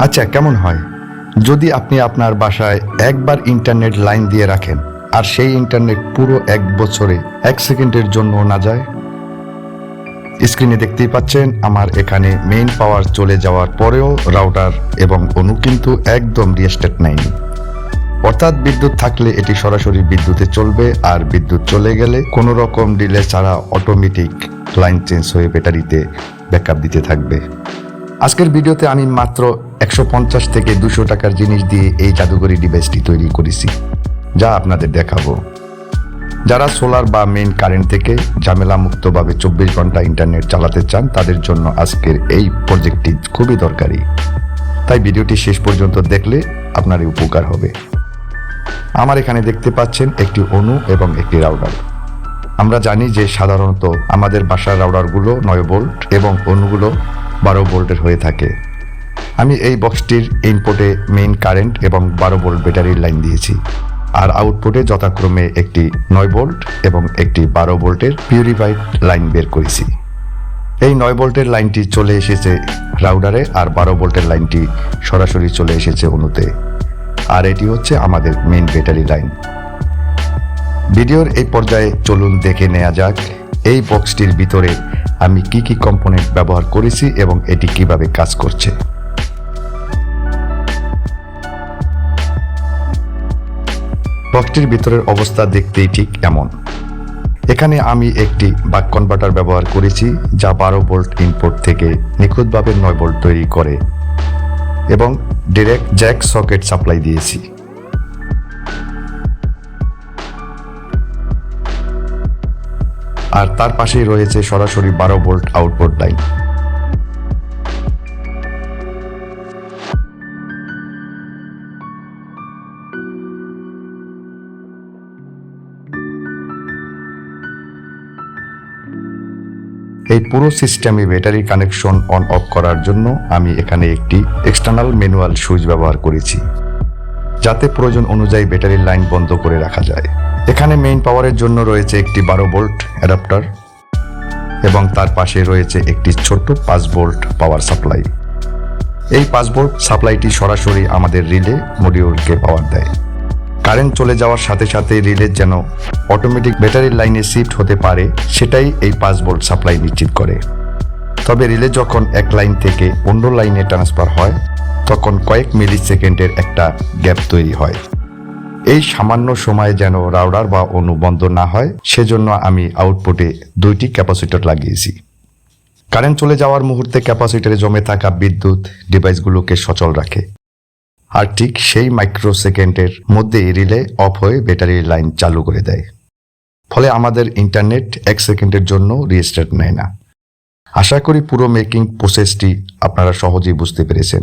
আচ্ছা, কেমন হয় যদি আপনি আপনার বাসায় একবার ইন্টারনেট লাইন দিয়ে রাখেন আর সেই ইন্টারনেট পুরো 1 বছরে 1 সেকেন্ডের জন্য না যায়? স্ক্রিনে দেখতেই পাচ্ছেন আমার এখানে মেইন পাওয়ার চলে যাওয়ার পরেও রাউটার এবং অনু কিন্তু একদম রিস্টার্ট নেয়নি। অর্থাৎ বিদ্যুৎ থাকলে এটি সরাসরি বিদ্যুতে চলবে, আর বিদ্যুৎ চলে গেলে কোনো রকম ডিলে ছাড়া অটোমেটিক লাইন চেঞ্জ হয়ে ব্যাটারিতে ব্যাকআপ দিতে থাকবে। আজকের ভিডিওতে আমি মাত্র 150 থেকে 200 টাকার জিনিস দিয়ে এই জাদুকরি ডিভাইসটি তৈরি করেছি, যা আপনাদের দেখাবো। যারা সোলার বা মেইন কারেন্ট থেকে ঝামেলা মুক্তভাবে 24 ঘন্টা ইন্টারনেট চালাতে চান, তাদের জন্য আজকের এই প্রজেক্টটি খুবই দরকারি। তাই ভিডিওটি শেষ পর্যন্ত দেখলে আপনারই উপকার হবে। আমার এখানে দেখতে পাচ্ছেন একটি অনু এবং একটি রাউটার। আমরা জানি যে সাধারণত আমাদের বাসার রাউটারগুলো 9 ভোল্ট এবং অনুগুলো 12 ভোল্টের হয়ে থাকে। আমি এই বক্সটির ইনপুটে মেইন কারেন্ট এবং 12 ভোল্ট ব্যাটারির লাইন দিয়েছি, আর আউটপুটে যথাক্রমে একটি 9 ভোল্ট এবং একটি 12 ভোল্টের পিউরিফাইড লাইন বের করেছি। এই 9 ভোল্টের লাইনটি চলে এসেছে রাউটারে, আর 12 ভোল্টের লাইনটি সরাসরি চলে এসেছে অনুতে, আর এটি হচ্ছে আমাদের মেইন ব্যাটারি লাইন। ভিডিওর এই পর্যায়ে চলুন দেখে নেওয়া যাক এই বক্সটির ভিতরে আমি কি কি কম্পোনেন্ট ব্যবহার করেছি এবং এটি কিভাবে কাজ করছে। বক্সটির ভিতরের অবস্থা দেখতেই ঠিক এমন। এখানে আমি একটি বাক কনভার্টার ব্যবহার করেছি, যা 12 ভোল্ট ইনপুট থেকে নিখুঁতভাবে 9 ভোল্ট তৈরি করে, এবং ডাইরেক্ট জ্যাক সকেট সাপ্লাই দিয়েছি। আর তার পাশেই রয়েছে সরাসরি 12 ভোল্ট আউটপুট লাইন। এই পুরো সিস্টেমে ব্যাটারি কানেকশন অন অফ করার জন্য আমি এখানে একটি এক্সটার্নাল ম্যানুয়াল সুইচ ব্যবহার করেছি, যাতে প্রয়োজন অনুযায়ী ব্যাটারির লাইন বন্ধ করে রাখা যায়। এখানে মেইন পাওয়ারের জন্য রয়েছে একটি 12 ভোল্ট অ্যাডাপ্টার এবং তার পাশে রয়েছে একটি ছোট্ট 5 ভোল্ট পাওয়ার সাপ্লাই। এই 5 ভোল্ট সাপ্লাইটি সরাসরি আমাদের রিলে মডিউলকে পাওয়ার দেয়। কারেন্ট চলে যাওয়ার সাথে সাথে রিলে যেন অটোমেটিক ব্যাটারির লাইনে শিফট হতে পারে, সেটাই এই 5 ভোল্ট সাপ্লাই নিশ্চিত করে। তবে রিলে যখন এক লাইন থেকে অন্য লাইনে ট্রান্সফার হয়, তখন কয়েক মিলি সেকেন্ডের একটা গ্যাপ তৈরি হয়। এই সামান্য সময়ে যেন রাউটার বা অনু বন্ধ না হয়, সেজন্য আমি আউটপুটে 2টি ক্যাপাসিটর লাগিয়েছি। কারেন্ট চলে যাওয়ার মুহূর্তে ক্যাপাসিটরে জমে থাকা বিদ্যুৎ ডিভাইসগুলোকে সচল রাখে, আর ঠিক সেই মাইক্রো সেকেন্ডের মধ্যেই রিলে অফ হয়ে ব্যাটারির লাইন চালু করে দেয়। ফলে আমাদের ইন্টারনেট 1 সেকেন্ডের জন্য রিস্টার্ট নেয় না। আশা করি পুরো মেকিং প্রসেসটি আপনারা সহজেই বুঝতে পেরেছেন।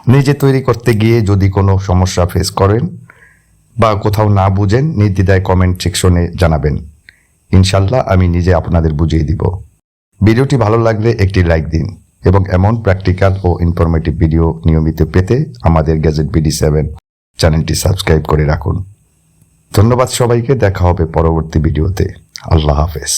নিজে তৈরি করতে গিয়ে যদি কোনো সমস্যা ফেস করেন বা কোথাও না বুঝেন, নির্দ্বিধায় কমেন্ট সেকশনে জানাবেন। ইনশাল্লাহ আমি নিজে আপনাদের বুঝিয়ে দিব। ভিডিওটি ভালো লাগলে একটি লাইক দিন এবং এমন প্র্যাকটিক্যাল ও ইনফরমেটিভ ভিডিও নিয়মিত পেতে আমাদের গ্যাজেট BD7 চ্যানেলটি সাবস্ক্রাইব করে রাখুন। ধন্যবাদ সবাইকে। দেখা হবে পরবর্তী ভিডিওতে। আল্লাহ হাফেজ।